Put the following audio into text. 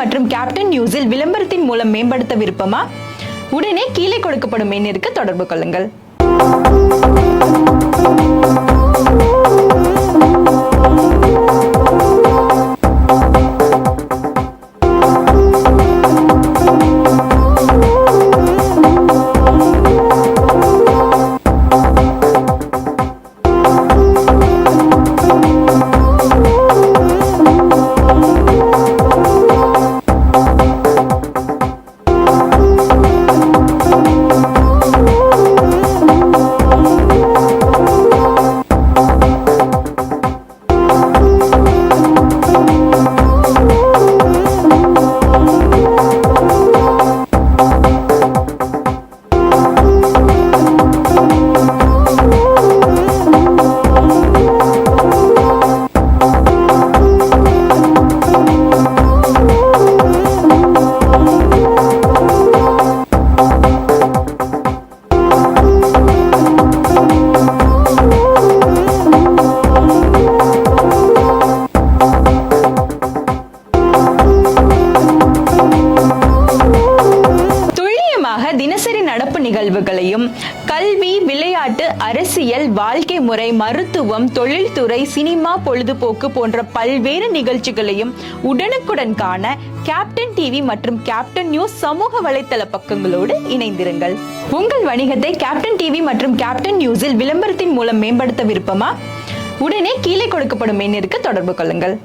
மற்றும் கேப்டன் நியூஸில் விளம்பரத்தின் மூலம் மேம்படுத்த விருப்பமா? உடனே கீழே கொடுக்கப்படும் எண்ணிற்கு தொடர்பு கொள்ளுங்கள். தினசரி நடப்பு நிகழ்வுகளையும் கல்வி, விளையாட்டு, அரசியல், வாழ்க்கை முறை, மருத்துவம், தொழில்துறை, சினிமா, பொழுதுபோக்கு போன்ற பல்வேறு நிகழ்ச்சிகளையும் உடனுக்குடன் காண கேப்டன் டிவி மற்றும் கேப்டன் நியூஸ் சமூக வலைத்தள பக்கங்களோடு இணைந்திருங்கள். உங்கள் வணிகத்தை கேப்டன் டிவி மற்றும் கேப்டன் நியூஸில் விளம்பரத்தின் மூலம் மேம்படுத்த விருப்பமா? உடனே கீழே கொடுக்கப்படும் எண்ணிற்கு தொடர்பு கொள்ளுங்கள்.